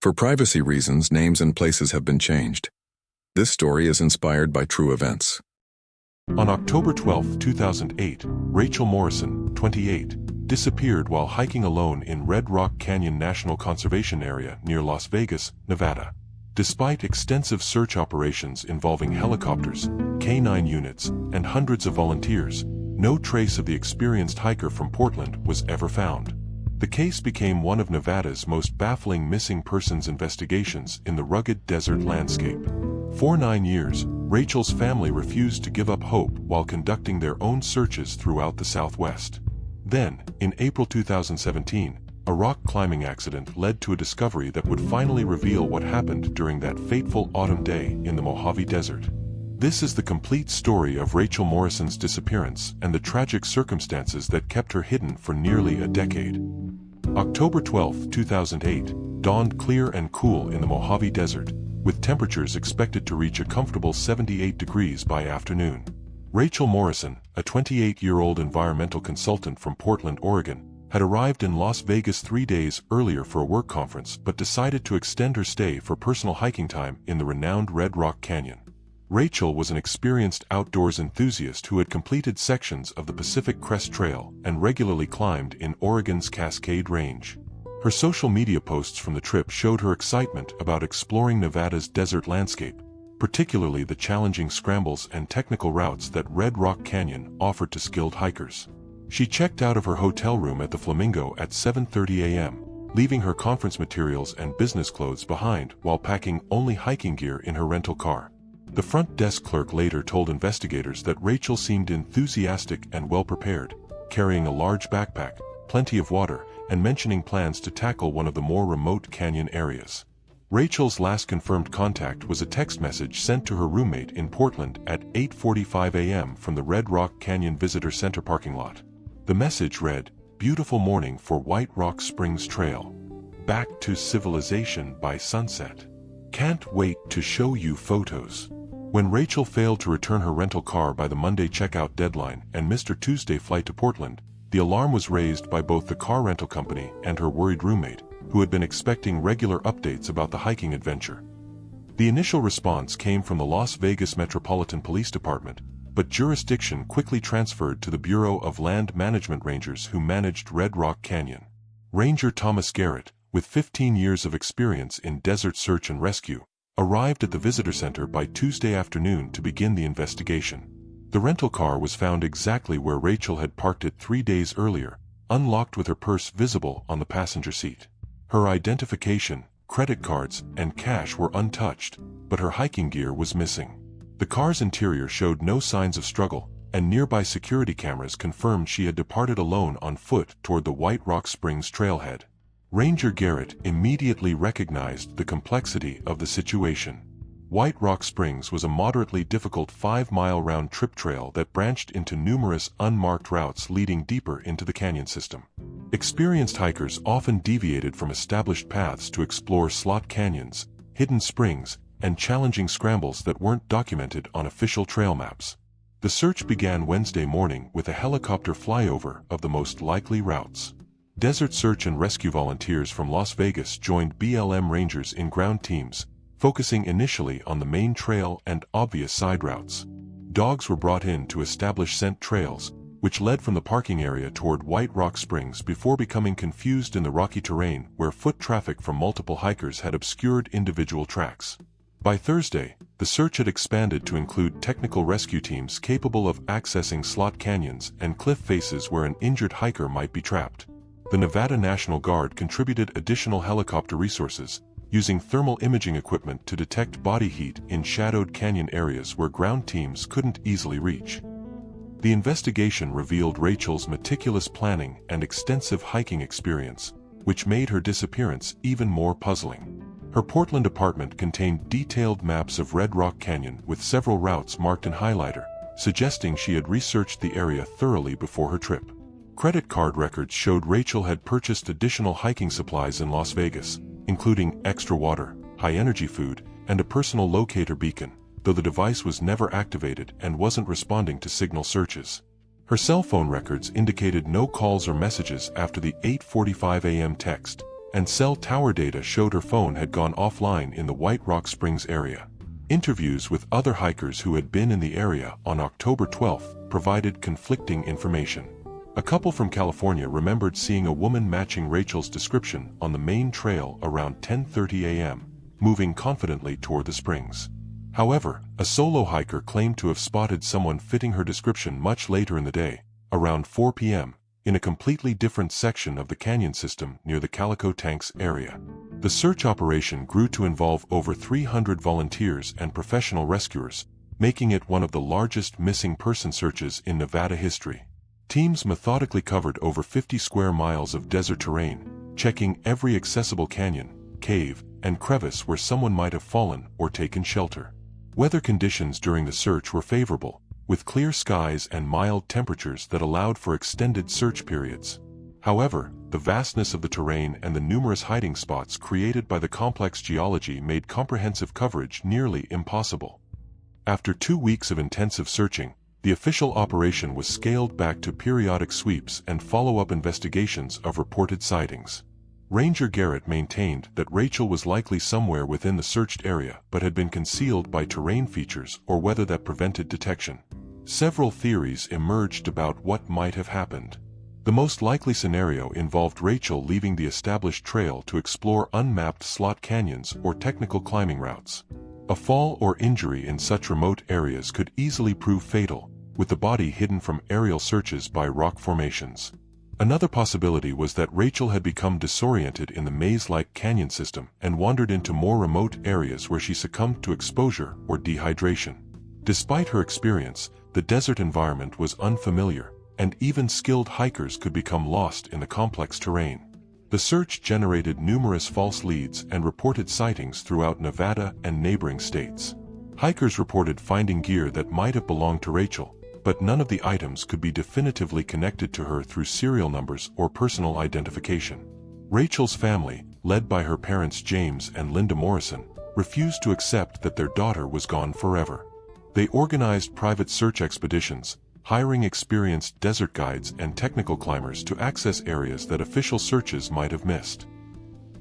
For privacy reasons, names and places have been changed. This story is inspired by true events. On October 12, 2008, Rachel Morrison, 28, disappeared while hiking alone in Red Rock Canyon National Conservation Area near Las Vegas, Nevada. Despite extensive search operations involving helicopters, K-9 units, and hundreds of volunteers, no trace of the experienced hiker from Portland was ever found. The case became one of Nevada's most baffling missing persons investigations in the rugged desert landscape. For 9 years, Rachel's family refused to give up hope while conducting their own searches throughout the Southwest. Then, in April 2017, a rock climbing accident led to a discovery that would finally reveal what happened during that fateful autumn day in the Mojave Desert. This is the complete story of Rachel Morrison's disappearance and the tragic circumstances that kept her hidden for nearly a decade. October 12, 2008, dawned clear and cool in the Mojave Desert, with temperatures expected to reach a comfortable 78 degrees by afternoon. Rachel Morrison, a 28-year-old environmental consultant from Portland, Oregon, had arrived in Las Vegas 3 days earlier for a work conference but decided to extend her stay for personal hiking time in the renowned Red Rock Canyon. Rachel was an experienced outdoors enthusiast who had completed sections of the Pacific Crest Trail and regularly climbed in Oregon's Cascade Range. Her social media posts from the trip showed her excitement about exploring Nevada's desert landscape, particularly the challenging scrambles and technical routes that Red Rock Canyon offered to skilled hikers. She checked out of her hotel room at the Flamingo at 7:30 a.m., leaving her conference materials and business clothes behind while packing only hiking gear in her rental car. The front desk clerk later told investigators that Rachel seemed enthusiastic and well-prepared, carrying a large backpack, plenty of water, and mentioning plans to tackle one of the more remote canyon areas. Rachel's last confirmed contact was a text message sent to her roommate in Portland at 8:45 a.m. from the Red Rock Canyon Visitor Center parking lot. The message read, "Beautiful morning for White Rock Springs Trail. Back to civilization by sunset. Can't wait to show you photos." When Rachel failed to return her rental car by the Monday checkout deadline and missed her Tuesday flight to Portland, the alarm was raised by both the car rental company and her worried roommate, who had been expecting regular updates about the hiking adventure. The initial response came from the Las Vegas Metropolitan Police Department, but jurisdiction quickly transferred to the Bureau of Land Management Rangers who managed Red Rock Canyon. Ranger Thomas Garrett, with 15 years of experience in desert search and rescue, arrived at the visitor center by Tuesday afternoon to begin the investigation. The rental car was found exactly where Rachel had parked it 3 days earlier, unlocked with her purse visible on the passenger seat. Her identification, credit cards, and cash were untouched, but her hiking gear was missing. The car's interior showed no signs of struggle, and nearby security cameras confirmed she had departed alone on foot toward the White Rock Springs trailhead. Ranger Garrett immediately recognized the complexity of the situation. White Rock Springs was a moderately difficult 5-mile round-trip trail that branched into numerous unmarked routes leading deeper into the canyon system. Experienced hikers often deviated from established paths to explore slot canyons, hidden springs, and challenging scrambles that weren't documented on official trail maps. The search began Wednesday morning with a helicopter flyover of the most likely routes. Desert search and rescue volunteers from Las Vegas joined BLM Rangers in ground teams, focusing initially on the main trail and obvious side routes. Dogs were brought in to establish scent trails, which led from the parking area toward White Rock Springs before becoming confused in the rocky terrain where foot traffic from multiple hikers had obscured individual tracks. By Thursday, the search had expanded to include technical rescue teams capable of accessing slot canyons and cliff faces where an injured hiker might be trapped. The Nevada National Guard contributed additional helicopter resources, using thermal imaging equipment to detect body heat in shadowed canyon areas where ground teams couldn't easily reach. The investigation revealed Rachel's meticulous planning and extensive hiking experience, which made her disappearance even more puzzling. Her Portland apartment contained detailed maps of Red Rock Canyon with several routes marked in highlighter, suggesting she had researched the area thoroughly before her trip. Credit card records showed Rachel had purchased additional hiking supplies in Las Vegas, including extra water, high-energy food, and a personal locator beacon, though the device was never activated and wasn't responding to signal searches. Her cell phone records indicated no calls or messages after the 8:45 a.m. text, and cell tower data showed her phone had gone offline in the White Rock Springs area. Interviews with other hikers who had been in the area on October 12 provided conflicting information. A couple from California remembered seeing a woman matching Rachel's description on the main trail around 10:30 a.m., moving confidently toward the springs. However, a solo hiker claimed to have spotted someone fitting her description much later in the day, around 4 p.m., in a completely different section of the canyon system near the Calico Tanks area. The search operation grew to involve over 300 volunteers and professional rescuers, making it one of the largest missing person searches in Nevada history. Teams methodically covered over 50 square miles of desert terrain, checking every accessible canyon, cave, and crevice where someone might have fallen or taken shelter. Weather conditions during the search were favorable, with clear skies and mild temperatures that allowed for extended search periods. However, the vastness of the terrain and the numerous hiding spots created by the complex geology made comprehensive coverage nearly impossible. After 2 weeks of intensive searching, the official operation was scaled back to periodic sweeps and follow-up investigations of reported sightings. Ranger Garrett maintained that Rachel was likely somewhere within the searched area but had been concealed by terrain features or weather that prevented detection. Several theories emerged about what might have happened. The most likely scenario involved Rachel leaving the established trail to explore unmapped slot canyons or technical climbing routes. A fall or injury in such remote areas could easily prove fatal, with the body hidden from aerial searches by rock formations. Another possibility was that Rachel had become disoriented in the maze-like canyon system and wandered into more remote areas where she succumbed to exposure or dehydration. Despite her experience, the desert environment was unfamiliar, and even skilled hikers could become lost in the complex terrain. The search generated numerous false leads and reported sightings throughout Nevada and neighboring states. Hikers reported finding gear that might have belonged to Rachel, but none of the items could be definitively connected to her through serial numbers or personal identification. Rachel's family, led by her parents James and Linda Morrison, refused to accept that their daughter was gone forever. They organized private search expeditions, hiring experienced desert guides and technical climbers to access areas that official searches might have missed.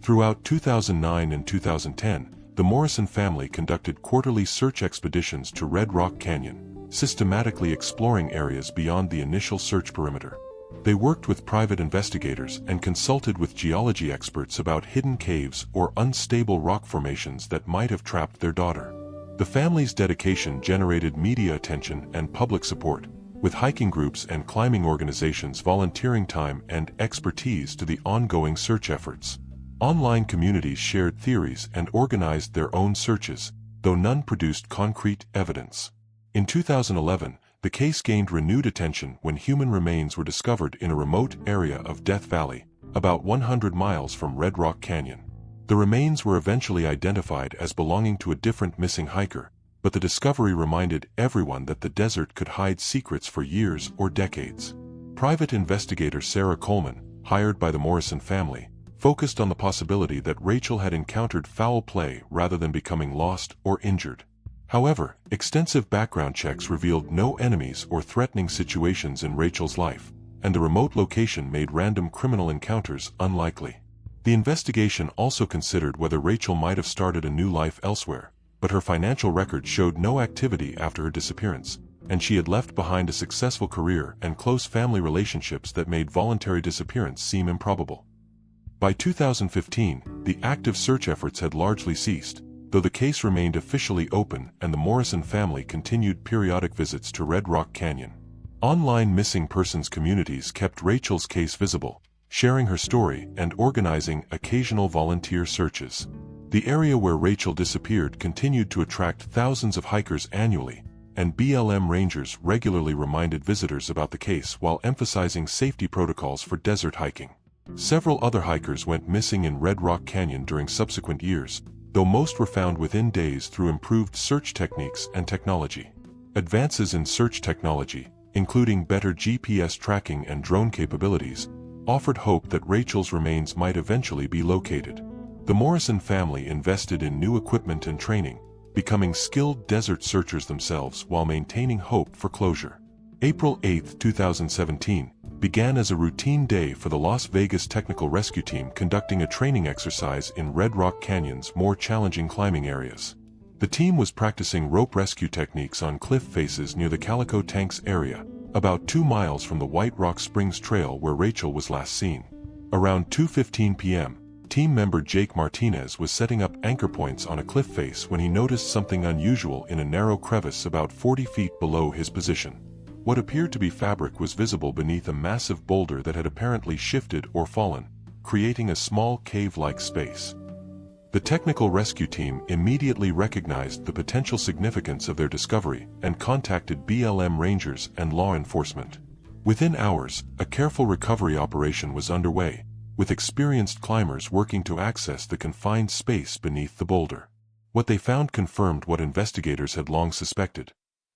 Throughout 2009 and 2010, the Morrison family conducted quarterly search expeditions to Red Rock Canyon, systematically exploring areas beyond the initial search perimeter. They worked with private investigators and consulted with geology experts about hidden caves or unstable rock formations that might have trapped their daughter. The family's dedication generated media attention and public support, with hiking groups and climbing organizations volunteering time and expertise to the ongoing search efforts. Online communities shared theories and organized their own searches, though none produced concrete evidence. In 2011, the case gained renewed attention when human remains were discovered in a remote area of Death Valley, about 100 miles from Red Rock Canyon. The remains were eventually identified as belonging to a different missing hiker, but the discovery reminded everyone that the desert could hide secrets for years or decades. Private investigator Sarah Coleman, hired by the Morrison family, focused on the possibility that Rachel had encountered foul play rather than becoming lost or injured. However, extensive background checks revealed no enemies or threatening situations in Rachel's life, and the remote location made random criminal encounters unlikely. The investigation also considered whether Rachel might have started a new life elsewhere, but her financial record showed no activity after her disappearance, and she had left behind a successful career and close family relationships that made voluntary disappearance seem improbable. By 2015, the active search efforts had largely ceased, though the case remained officially open and the Morrison family continued periodic visits to Red Rock Canyon. Online missing persons communities kept Rachel's case visible, sharing her story and organizing occasional volunteer searches. The area where Rachel disappeared continued to attract thousands of hikers annually, and BLM rangers regularly reminded visitors about the case while emphasizing safety protocols for desert hiking. Several other hikers went missing in Red Rock Canyon during subsequent years, though most were found within days through improved search techniques and technology. Advances in search technology, including better GPS tracking and drone capabilities, offered hope that Rachel's remains might eventually be located. The Morrison family invested in new equipment and training, becoming skilled desert searchers themselves while maintaining hope for closure. April 8, 2017, began as a routine day for the Las Vegas Technical Rescue Team conducting a training exercise in Red Rock Canyon's more challenging climbing areas. The team was practicing rope rescue techniques on cliff faces near the Calico Tanks area, about 2 miles from the White Rock Springs Trail where Rachel was last seen. Around 2:15 p.m., team member Jake Martinez was setting up anchor points on a cliff face when he noticed something unusual in a narrow crevice about 40 feet below his position. What appeared to be fabric was visible beneath a massive boulder that had apparently shifted or fallen, creating a small cave-like space. The technical rescue team immediately recognized the potential significance of their discovery and contacted BLM rangers and law enforcement. Within hours, a careful recovery operation was underway, with experienced climbers working to access the confined space beneath the boulder. What they found confirmed what investigators had long suspected.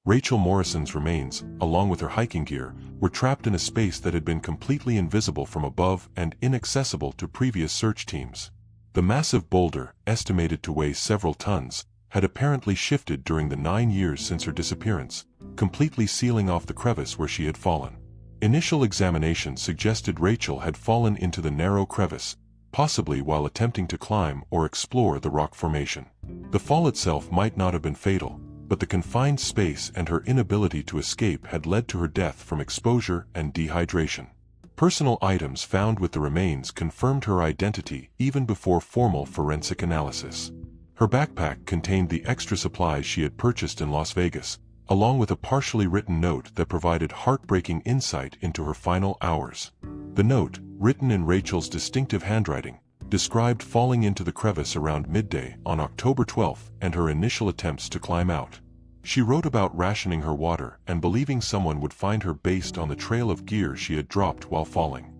Rachel Morrison's remains, along with her hiking gear, were trapped in a space that had been completely invisible from above and inaccessible to previous search teams. The massive boulder, estimated to weigh several tons, had apparently shifted during the 9 years since her disappearance, completely sealing off the crevice where she had fallen. Initial examination suggested Rachel had fallen into the narrow crevice, possibly while attempting to climb or explore the rock formation. The fall itself might not have been fatal, but the confined space and her inability to escape had led to her death from exposure and dehydration. Personal items found with the remains confirmed her identity even before formal forensic analysis. Her backpack contained the extra supplies she had purchased in Las Vegas, along with a partially written note that provided heartbreaking insight into her final hours. The note, written in Rachel's distinctive handwriting, described falling into the crevice around midday on October 12 and her initial attempts to climb out. She wrote about rationing her water and believing someone would find her based on the trail of gear she had dropped while falling.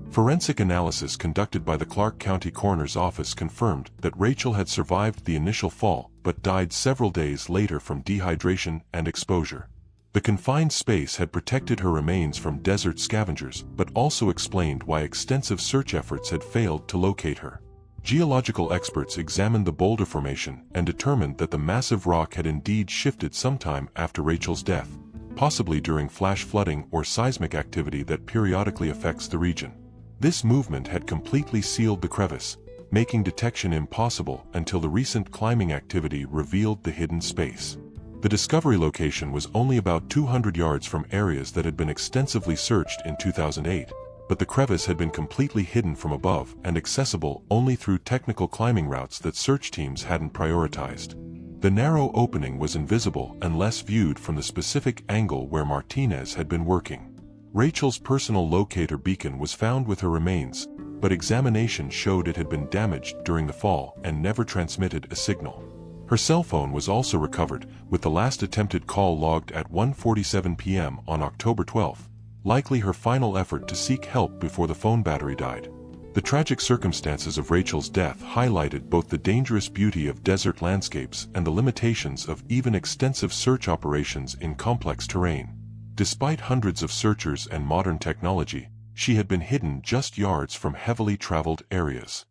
Forensic analysis conducted by the Clark County Coroner's Office confirmed that Rachel had survived the initial fall but died several days later from dehydration and exposure. The confined space had protected her remains from desert scavengers but also explained why extensive search efforts had failed to locate her. Geological experts examined the boulder formation and determined that the massive rock had indeed shifted sometime after Rachel's death, possibly during flash flooding or seismic activity that periodically affects the region. This movement had completely sealed the crevice, making detection impossible until the recent climbing activity revealed the hidden space. The discovery location was only about 200 yards from areas that had been extensively searched in 2008, but the crevice had been completely hidden from above and accessible only through technical climbing routes that search teams hadn't prioritized. The narrow opening was invisible unless viewed from the specific angle where Martinez had been working. Rachel's personal locator beacon was found with her remains, but examination showed it had been damaged during the fall and never transmitted a signal. Her cell phone was also recovered, with the last attempted call logged at 1:47 p.m. on October 12, likely her final effort to seek help before the phone battery died. The tragic circumstances of Rachel's death highlighted both the dangerous beauty of desert landscapes and the limitations of even extensive search operations in complex terrain. Despite hundreds of searchers and modern technology, she had been hidden just yards from heavily traveled areas.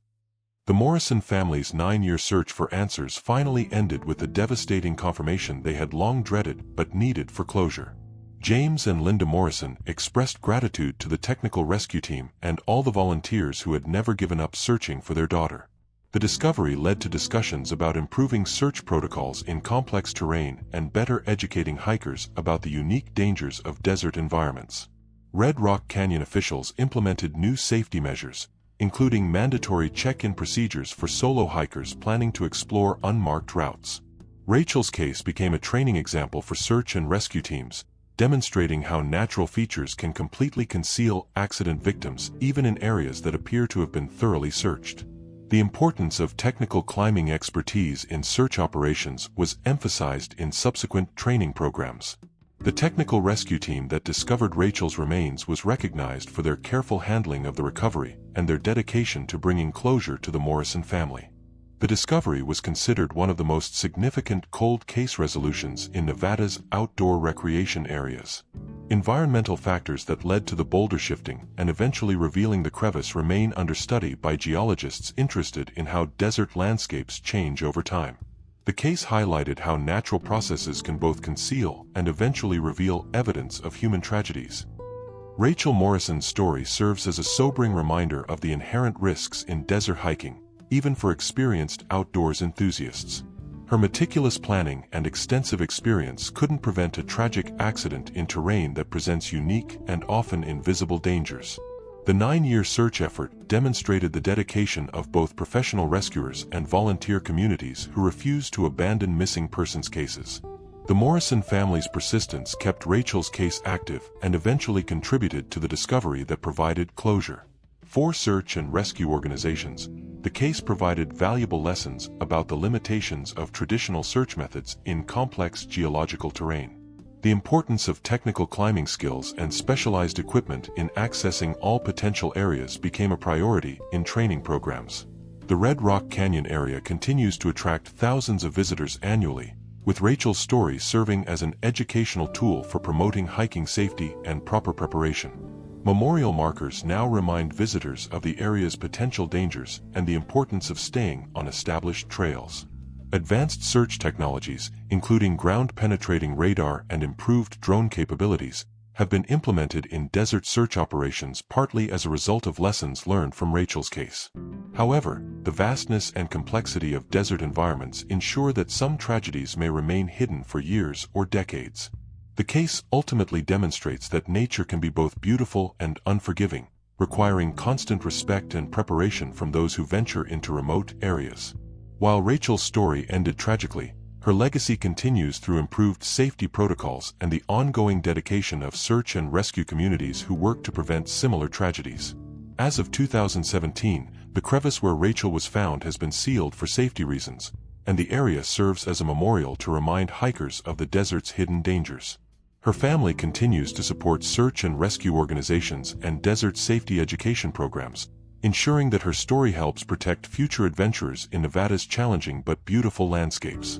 The Morrison family's 9-year search for answers finally ended with the devastating confirmation they had long dreaded but needed for closure. James and Linda Morrison expressed gratitude to the technical rescue team and all the volunteers who had never given up searching for their daughter. The discovery led to discussions about improving search protocols in complex terrain and better educating hikers about the unique dangers of desert environments. Red Rock Canyon officials implemented new safety measures, including mandatory check-in procedures for solo hikers planning to explore unmarked routes. Rachel's case became a training example for search and rescue teams, demonstrating how natural features can completely conceal accident victims even in areas that appear to have been thoroughly searched. The importance of technical climbing expertise in search operations was emphasized in subsequent training programs. The technical rescue team that discovered Rachel's remains was recognized for their careful handling of the recovery and their dedication to bringing closure to the Morrison family. The discovery was considered one of the most significant cold case resolutions in Nevada's outdoor recreation areas. Environmental factors that led to the boulder shifting and eventually revealing the crevice remain under study by geologists interested in how desert landscapes change over time. The case highlighted how natural processes can both conceal and eventually reveal evidence of human tragedies. Rachel Morrison's story serves as a sobering reminder of the inherent risks in desert hiking, even for experienced outdoors enthusiasts. Her meticulous planning and extensive experience couldn't prevent a tragic accident in terrain that presents unique and often invisible dangers. The 9-year search effort demonstrated the dedication of both professional rescuers and volunteer communities who refused to abandon missing persons cases. The Morrison family's persistence kept Rachel's case active and eventually contributed to the discovery that provided closure. For search and rescue organizations, the case provided valuable lessons about the limitations of traditional search methods in complex geological terrain. The importance of technical climbing skills and specialized equipment in accessing all potential areas became a priority in training programs. The Red Rock Canyon area continues to attract thousands of visitors annually, with Rachel's story serving as an educational tool for promoting hiking safety and proper preparation. Memorial markers now remind visitors of the area's potential dangers and the importance of staying on established trails. Advanced search technologies, including ground-penetrating radar and improved drone capabilities, have been implemented in desert search operations partly as a result of lessons learned from Rachel's case. However, the vastness and complexity of desert environments ensure that some tragedies may remain hidden for years or decades. The case ultimately demonstrates that nature can be both beautiful and unforgiving, requiring constant respect and preparation from those who venture into remote areas. While Rachel's story ended tragically, her legacy continues through improved safety protocols and the ongoing dedication of search and rescue communities who work to prevent similar tragedies. As of 2017, the crevice where Rachel was found has been sealed for safety reasons, and the area serves as a memorial to remind hikers of the desert's hidden dangers. Her family continues to support search and rescue organizations and desert safety education programs, ensuring that her story helps protect future adventurers in Nevada's challenging but beautiful landscapes.